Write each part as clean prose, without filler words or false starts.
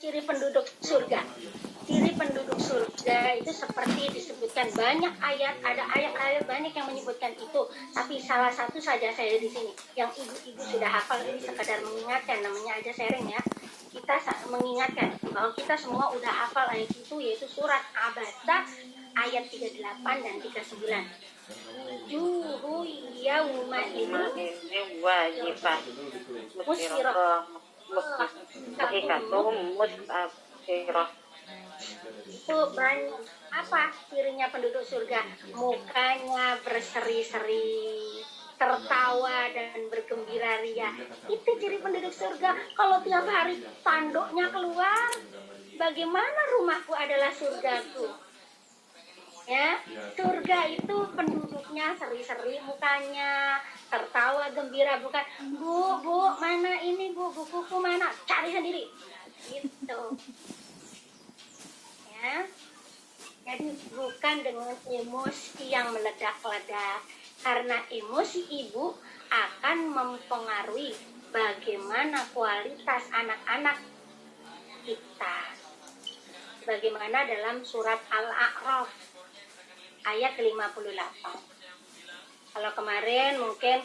ciri penduduk surga. Ciri penduduk surga itu seperti disebutkan banyak ayat, ada ayat-ayat banyak yang menyebutkan itu. Tapi salah satu saja saya di sini yang ibu-ibu sudah hafal, ini sekedar mengingatkan, namanya aja sharing ya. Kita mengingatkan bahwa kita semua udah hafal ayat itu, yaitu surat Abasa ayat 38 dan 39. Wujuhu yauma ini wajibah musyrah hakikatum mustafirah. Itu banyak apa cirinya penduduk surga? Mukanya berseri-seri, tertawa dan bergembira ria. Itu ciri penduduk surga. Kalau tiap hari tanduknya keluar, bagaimana rumahku adalah surgaku? Ya, surga itu penduduknya seri-seri mukanya, tertawa gembira, bukan bu mana ini bukuku mana, cari sendiri gitu ya. Jadi bukan dengan emosi yang meledak-ledak, karena emosi ibu akan mempengaruhi bagaimana kualitas anak-anak kita. Bagaimana dalam surat Al-A'raf ayat 58. Kalau kemarin mungkin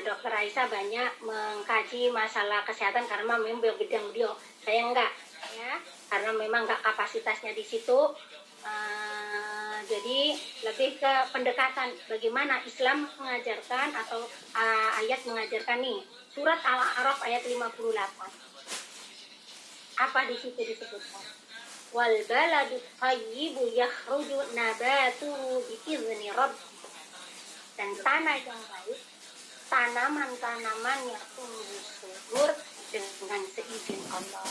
Dokter Aisyah banyak mengkaji masalah kesehatan karena memang bidang beliau. Saya enggak, ya, karena memang enggak kapasitasnya di situ. Jadi lebih ke pendekatan bagaimana Islam mengajarkan atau ayat mengajarkan nih. Surat Al-A'raf ayat 58. Apa di situ disebutkan? Wal baladu thayyibu yakhruju nabatuhu bi'izni rabbih. Dan tanah yang baik, tanaman-tanaman yang tumbuh subur dengan seizin Allah.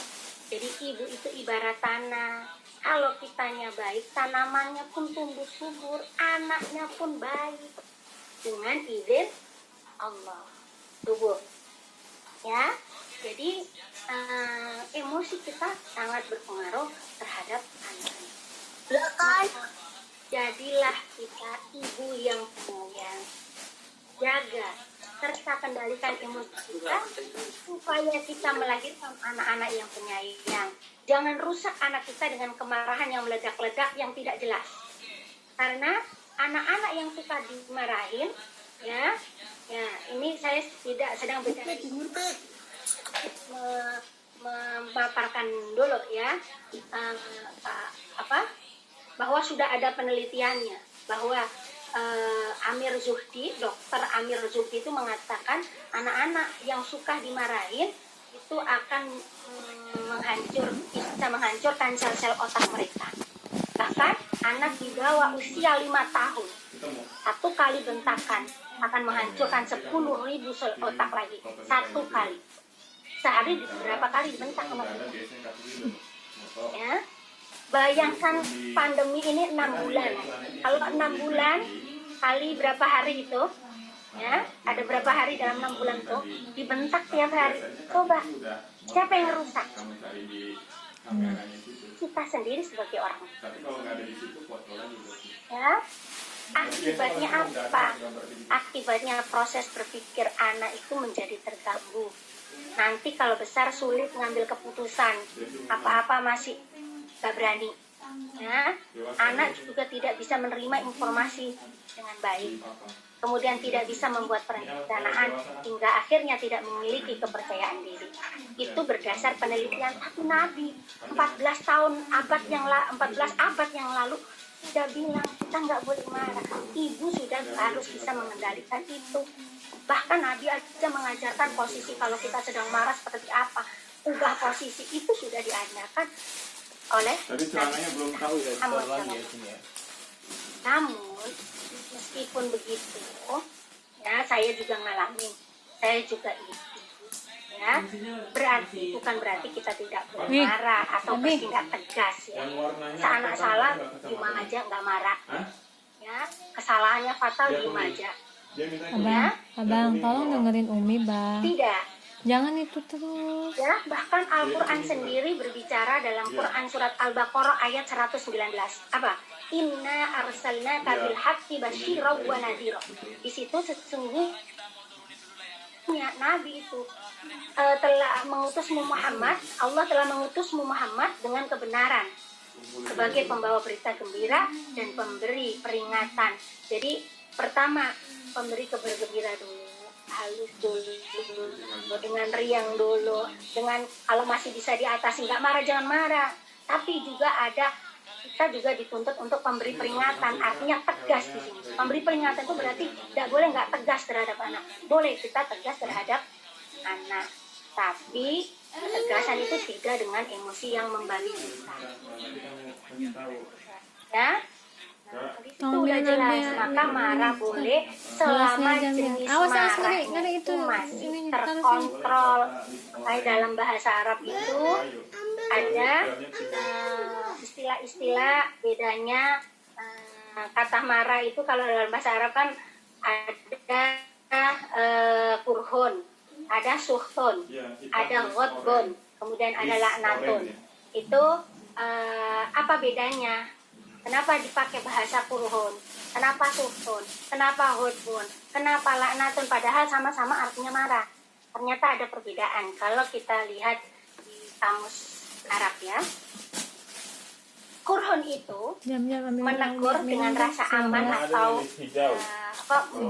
Jadi ibu itu ibarat tanah. Kalau kitanya baik, tanamannya pun tumbuh subur, anaknya pun baik dengan izin Allah. Subur. Ya. Jadi emosi kita sangat berpengaruh terhadap anak-anak. Jadilah kita ibu yang penyayang. Jaga serta kendalikan emosi kita supaya kita melahirkan anak-anak yang penyayang. Jangan rusak anak kita dengan kemarahan yang meledak-ledak yang tidak jelas. Karena anak-anak yang suka dimarahin, ya ini saya tidak sedang bicara memaparkan dulu ya, bahwa sudah ada penelitiannya bahwa Dr. Amir Zuhdi itu mengatakan anak-anak yang suka dimarahin itu akan bisa menghancurkan sel-sel otak mereka. Bahkan anak di bawah usia 5 tahun, satu kali bentakan akan menghancurkan 10.000 sel otak lagi. Satu kali. Sehari berapa kali dibentak sama kita? Ya. Bayangkan pandemi ini 6 bulan. Kalau 6 bulan kali berapa hari itu? Ya, ada berapa hari dalam 6 bulan itu dibentak tiap hari. Coba, siapa yang rusak? Kita sendiri sebagai orang. Ya. Akibatnya apa? Akibatnya proses berpikir anak itu menjadi terganggu. Nanti kalau besar sulit mengambil keputusan, apa-apa masih gak berani. Ya, anak juga tidak bisa menerima informasi dengan baik. Kemudian tidak bisa membuat perencanaan hingga akhirnya tidak memiliki kepercayaan diri. Itu berdasar penelitian satu Nabi 14 abad yang lalu sudah bilang kita nggak boleh marah. Ibu sudah harus bisa mengendalikan itu. Bahkan Nabi aja mengajarkan posisi kalau kita sedang marah seperti apa. Ubah posisi itu sudah diajarkan oleh Tapi celananya belum tahu ya, lagi ya. Namun meskipun begitu, ya saya juga ngalamin, saya juga ibu, ya bukan berarti kita tidak boleh marah atau bertindak tegas ya. Anak salah cuma aja nggak marah, ya kesalahannya fatal cuma aja. Abang, tolong dengerin Umi, Bang. Tidak. Jangan itu terus. Ya, bahkan Al-Quran sendiri berbicara dalam Quran surat Al-Baqarah ayat 119. Apa? Inna arsalnaka bil haqqi basyiran wa nadhira. Di situ sesungguhnya artinya Nabi itu telah mengutusmu Muhammad, Allah telah mengutusmu Muhammad dengan kebenaran sebagai pembawa berita gembira dan pemberi peringatan. Jadi pertama pemberi kabar gembira dulu, halus dulu, dengan riang dulu, dengan kalau masih bisa diatasi, nggak marah jangan marah. Tapi juga kita juga dituntut untuk memberi peringatan, artinya tegas di sini. Memberi peringatan itu berarti tidak boleh nggak tegas terhadap anak, boleh kita tegas terhadap anak, tapi ketegasan itu tidak dengan emosi yang membabi buta. Ya, itu udah jelas. Maka marah boleh selama jenis marah itu masih terkontrol. Kayak dalam bahasa Arab itu ada istilah-istilah bedanya. Kata marah itu kalau dalam bahasa Arab kan ada kurhun, ada suhtun, ada ghadbun, kemudian ada laknatun. Itu apa bedanya? Kenapa dipakai bahasa kurhun? Kenapa suhtun? Kenapa ghadbun? Kenapa laknatun? Padahal sama-sama artinya marah. Ternyata ada perbedaan. Kalau kita lihat di kamus Arab ya, kurhun itu menegur dengan rasa aman atau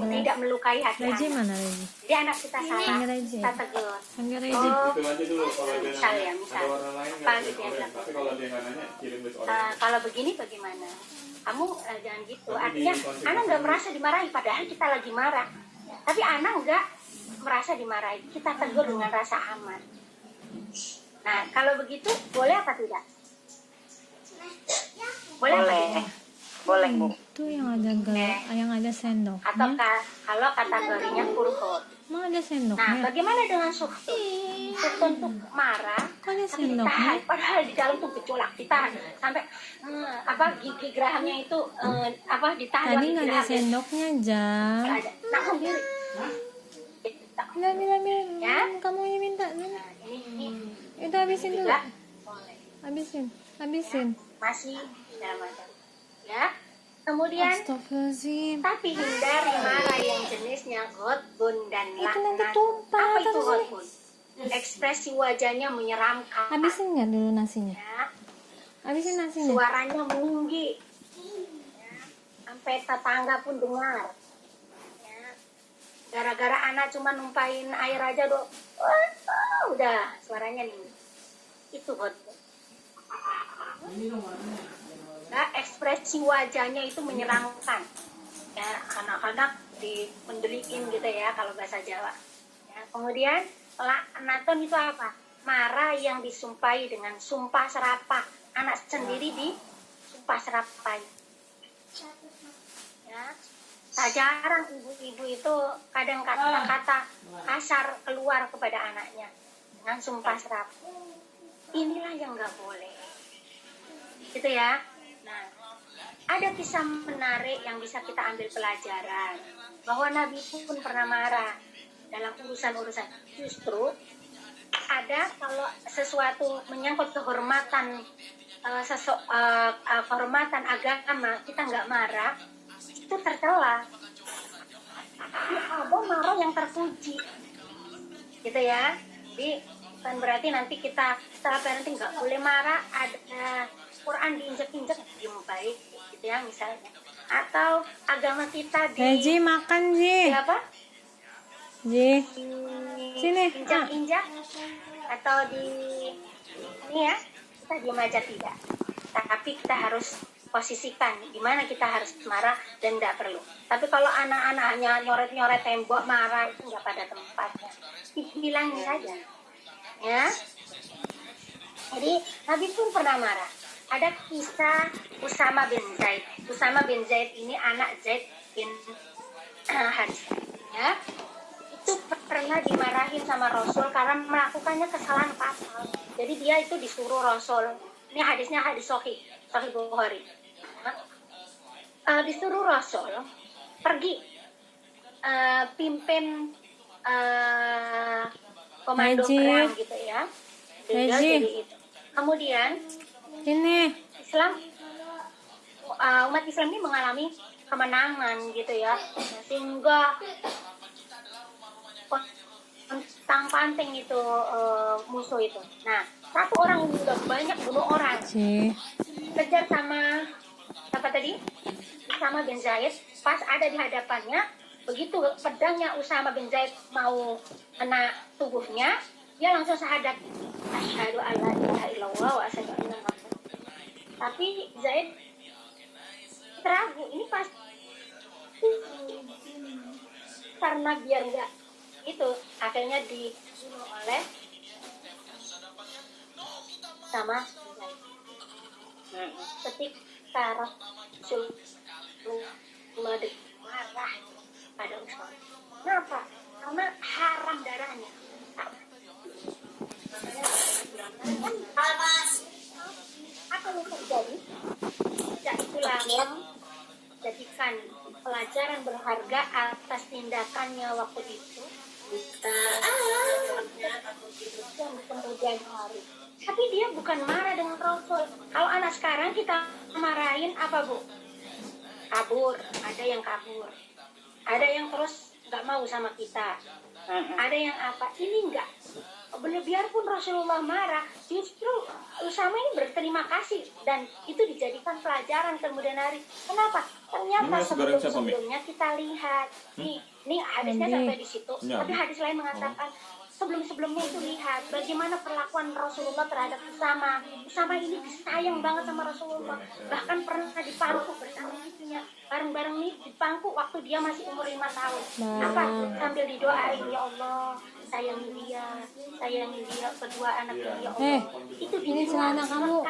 tidak melukai hati anak. Jadi anak kita salah, kita tegur. Misalnya, apa gitu ya, kalau begini bagaimana? Kamu jangan gitu. Artinya anak nggak merasa dimarahi, padahal kita lagi marah. Tapi anak nggak merasa dimarahi, kita tegur dengan rasa aman. Nah, kalau begitu boleh apa tidak? Boleh Bu. Itu yang ada sendoknya. Atau kalau kategorinya kurhun. Emang ada Nah, sendoknya? bagaimana dengan suhtun? Suhtun tuh marah, Kok ada tapi ditahan. sendoknya? Padahal di dalam tuh gejolak, ditahan sampai gigi gerahamnya itu ditahan. Tadi nggak ada sendoknya, Jam. Nggak ada. Nah, sendiri. Mila, Ya? kamu yang minta. Nah, ini Itu habisin dulu. juga boleh. Habisin. Masih dalam macam. Ya. Kemudian Astagfirullahaladzim. tapi hindari marah yang jenisnya ghadbun dan Itu nanti laknat. tumpah. Apa itu Terus ghadbun? Ekspresi wajahnya menyeramkan. habisin nggak dulu nasinya? Ya. Habisin nasinya. Suaranya meninggi. Ya. Sampai tetangga pun dengar. Ya. Gara-gara anak cuma numpahin air aja udah suaranya nih. Itu ghadbun. Nah, ekspresi wajahnya itu menyeramkan. Ya, anak-anak dipendelikin gitu ya kalau bahasa Jawa. Ya, kemudian laknatun itu apa? Marah yang disumpahi dengan sumpah serapah. Anak sendiri disumpah serapai. Ya, tak jarang ibu-ibu itu kadang kata-kata kasar keluar kepada anaknya dengan sumpah serapah. Inilah yang nggak boleh. Gitu ya. Nah, ada kisah menarik yang bisa kita ambil pelajaran bahwa Nabi pun pernah marah dalam urusan-urusan. Justru ada kalau sesuatu menyangkut kehormatan kehormatan agama, kita nggak marah, itu tercela. Tapi ada marah yang terpuji, gitu ya. Jadi bukan berarti nanti kita setelah parenting nggak boleh marah. Ada Quran diinjek-injek diem baik gitu ya misalnya, atau agama kita Ji makan Ji. apa? Ji. Sini. Injak-injak atau di ini ya, kita diem aja tidak. Tapi kita harus posisikan di mana kita harus marah dan tidak perlu. Tapi kalau anak-anaknya nyoret-nyoret tembok marah itu nggak pada tempatnya. Bilangin saja. Ya. Jadi Nabi pun pernah marah. Ada kisah Usama bin Zaid. Usama bin Zaid ini anak Zaid bin Harithah. Ya. Itu pernah dimarahin sama Rasul karena melakukannya kesalahan fatal. Jadi dia itu disuruh Rasul. Ini hadisnya hadis Sahih Bukhari. Disuruh Rasul pergi pimpin komando perang gitu ya. Jadi itu. Kemudian ini umat Islam ini mengalami kemenangan gitu ya, sehingga tang panting itu musuh itu. Nah, satu orang udah banyak bunuh orang. Kejar sama apa tadi? Usama bin Zaid. Pas ada di hadapannya, begitu pedangnya Usama bin Zaid mau kena tubuhnya, dia langsung syahadat. Asyhadu an la ilaha illallah wa asyhadu anna Muhammadan. Tapi Zaid ragu, ini pas karena biar enggak itu akhirnya dibunuh oleh sama ketika Rasulullah marah pada Usama. Kenapa? Karena haram darahnya. Apa yang terjadi? Ya itulah jadikan pelajaran berharga atas tindakannya waktu itu dan kemudian hari. Tapi dia bukan marah dengan Rasul. Kalau anak sekarang kita marahin apa, Bu? Kabur, ada yang kabur, ada yang terus nggak mau sama kita, ada yang apa? Ini enggak. Benar, biarpun Rasulullah marah, justru Usama ini berterima kasih dan itu dijadikan pelajaran kemudian hari. Kenapa? Ternyata sebelumnya kita lihat ini hadisnya sampai di situ, tapi hadis lain mengatakan sebelumnya itu lihat bagaimana perlakuan Rasulullah terhadap Usama. Usama ini disayang banget sama Rasulullah, bahkan pernah dipangku bersama istrinya, bareng-bareng nih dipangku waktu dia masih umur 5 tahun. Apa? Sambil didoain, ya Allah, sayangi dia kedua anaknya, ya Allah. Itu ini celana kamu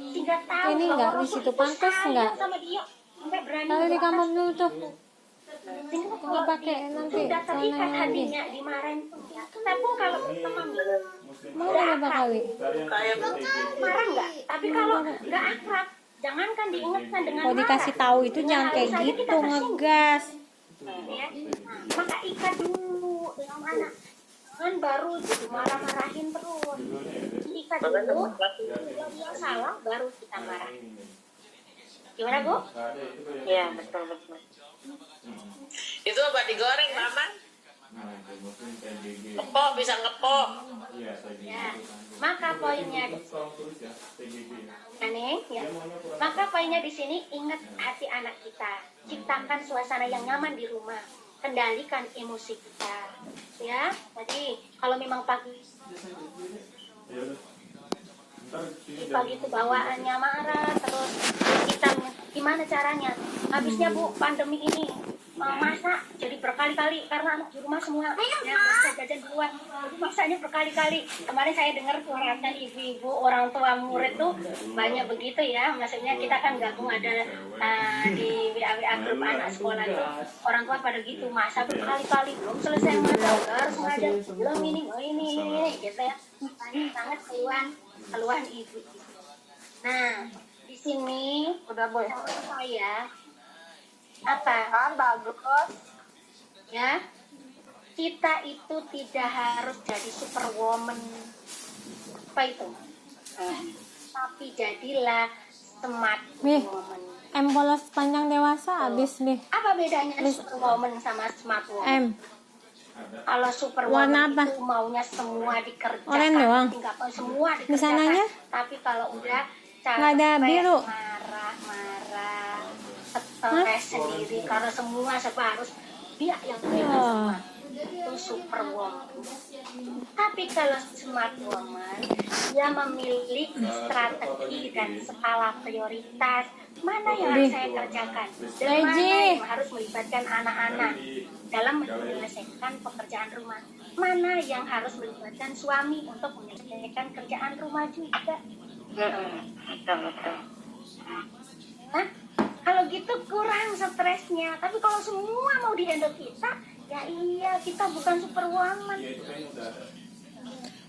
sehingga tahu ini enggak di situ pantas enggak? sama dia sampai berani Taruh di kamar dulu tuh. Kalau pakai nanti sudah terikat celananya lagi. hatinya dimarahin tuh ya. Tapi kalau teman Mau berapa kali? marah nggak? Tapi kalau nggak akrab, jangankan diingatkan dengan Kalau dikasih tahu itu Dengan jangan kayak halus saja gitu, kita tersinggung. ngegas. Ya. Maka ikat dulu dengan anak. Jangan baru marah-marahin terus. Ikat dulu, yang salah baru kita marah. Gimana, Bu? Iya, betul. Itu apa digoreng, Mama? Ngepok, bisa ngepok. Ya. Maka poinnya aneh ya. Maka poinnya di sini, ingat hati anak kita. Ciptakan suasana yang nyaman di rumah. Kendalikan emosi kita. Ya. Jadi kalau memang pagi itu bawaannya marah terus kita gimana caranya? Habisnya, Bu, pandemi ini masak jadi berkali-kali karena anak di rumah semua ya bisa jajan duluan, jadi masaknya berkali-kali. Kemarin saya dengar curhatan ibu-ibu orang tua murid tuh banyak begitu ya, maksudnya kita kan gabung ada di WA grup anak sekolah tuh orang tua pada gitu masak berkali-kali belum selesai masak harus ngajar belum ini gitu ya. Banyak banget keluhan ibu. Nah di sini udah boleh saya apa kan bagus ya, kita itu tidak harus jadi superwoman apa itu tapi jadilah smart woman. Polos panjang dewasa habis nih. Apa bedanya superwoman sama smart woman? Kalau Warna superwoman apa? itu maunya semua dikerjakan, Oranye doang. tinggal semua dikerjakan. Misananya? Tapi kalau udah Nggak ada biru. marah stres sendiri karena semua serba harus dia yang pegang semua. Itu superwoman. Tapi kalau smart woman, dia memiliki strategi dan skala prioritas. Mana yang harus saya kerjakan dan mana yang harus melibatkan anak-anak dalam menyelesaikan pekerjaan rumah, mana yang harus melibatkan suami untuk menyelesaikan kerjaan rumah juga. Betul. Nah, kalau gitu kurang stresnya. Tapi kalau semua mau dihandle kita, ya iya kita bukan superwoman.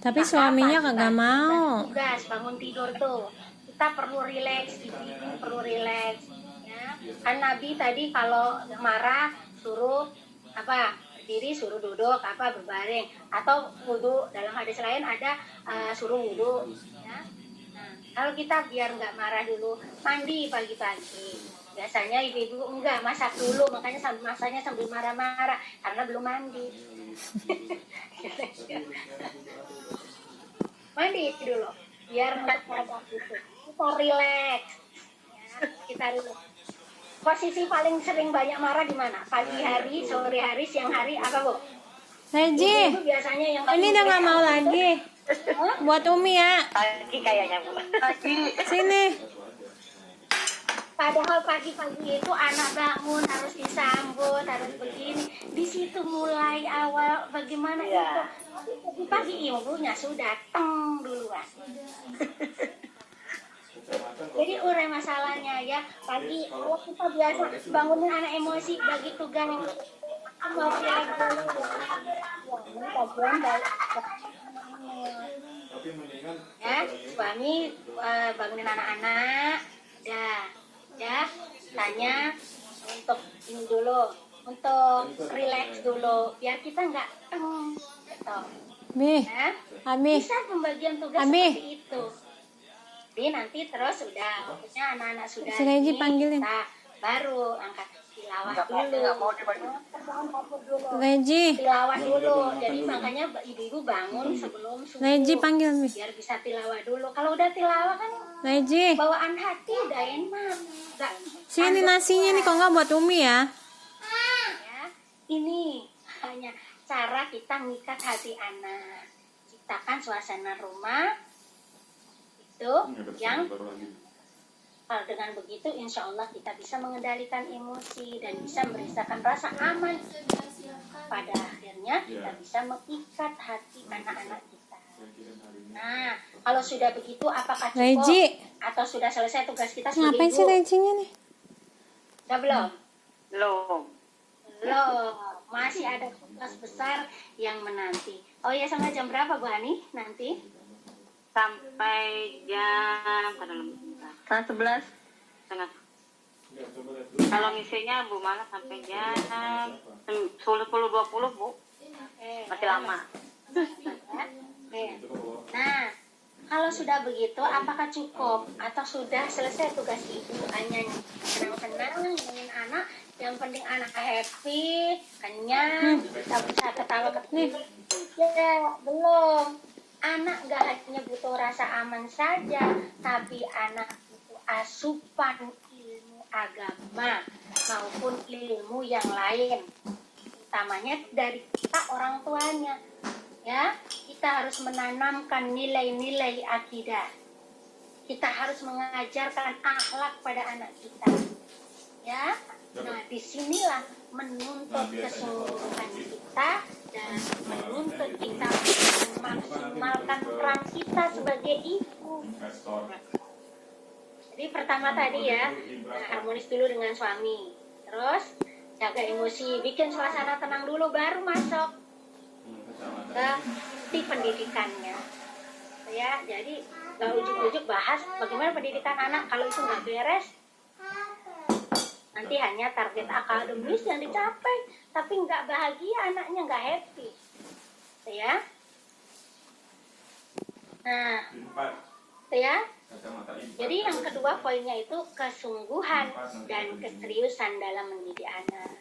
Tapi suaminya kagak mau. Tugas bangun tidur tuh kita perlu rileks, ibu-ibu perlu rileks ya. Kan Nabi tadi kalau marah suruh apa, berdiri, suruh duduk, apa berbaring atau wudhu. Dalam hadis lain ada suruh wudhu ya. Nah, kalau kita biar nggak marah dulu, mandi pagi-pagi. Biasanya ibu-ibu enggak masak dulu, makanya masaknya sambil marah-marah karena belum mandi. Mandi dulu biar nggak terlalu gitu. Kita relax ya, kita relax. Posisi paling sering banyak marah di mana? Pagi hari, sore hari, siang hari, apa Bu? Reji, Itu biasanya yang ini udah nggak mau lagi. Buat Umi ya. Pagi kayaknya Bu. Sini. Padahal pagi-pagi itu anak bangun harus disambut, harus begini. Di situ mulai awal bagaimana itu. Pagi ibunya sudah teng duluan. Jadi urai masalahnya ya. Pagi kalau kita biasa bangunin anak emosi bagi tugas mau siap dulu. Ini bagian dari ya, suami bangunin anak-anak, ya, tanya untuk ini dulu, untuk relax dulu, biar kita nggak gitu. Mi, Ya. Ami, Bisa pembagian tugas Ami. seperti itu. Jadi nanti terus udah, maksudnya anak-anak sudah Si Reji ini, panggilin. kita baru angkat tilawah dulu. Reji, Tilawah dulu. Jadi makanya ibu-ibu bangun sebelum subuh. Reji panggil Mi. Biar bisa tilawah dulu. Kalau udah tilawah kan Reji, bawaan hati udah enak. Nggak, sini nasinya nih, kok nggak buat Umi ya? ya. Ini hanya cara kita mengikat hati anak. Ciptakan suasana rumah itu yang kalau dengan begitu insya Allah kita bisa mengendalikan emosi dan bisa merasakan rasa aman. Pada akhirnya kita bisa mengikat hati anak-anak kita. Nah, kalau sudah begitu apakah cukup Reji, atau sudah selesai tugas kita sebagai ngapain sih ibu? Rejinya nih? Sudah belum? Belum. Belum. Masih ada tugas besar yang menanti. Oh ya, sampai jam berapa Bu Ani nanti? Sampai jam setengah 11. Kalau misinya Bu Mala sampai jam 10.20 Bu. Masih lama. Oke. Nah, kalau sudah begitu, apakah cukup atau sudah selesai tugas ibu? Hanya senang-senang ngomongin anak, yang penting anak happy, kenyang, kita bisa ketawa-ketiwi. Ya, belum. Anak gak hanya butuh rasa aman saja, tapi anak butuh asupan ilmu agama maupun ilmu yang lain, utamanya dari kita orang tuanya. Ya, kita harus menanamkan nilai-nilai akidah. Kita harus mengajarkan akhlak pada anak kita. Ya, nah disinilah menuntut kesungguhan kita dan menuntut kita memaksimalkan peran kita sebagai ibu. Jadi pertama tadi ya, harmonis dulu dengan suami. Terus jaga emosi, bikin suasana tenang dulu, baru masuk ke di pendidikannya. Ya, jadi nggak ujuk-ujuk bahas bagaimana pendidikan anak. Kalau itu nggak beres, nanti hanya target akademis yang dicapai, tapi nggak bahagia, anaknya nggak happy. Ya. Nah, ya. Jadi yang kedua poinnya itu kesungguhan dan keseriusan dalam mendidik anak.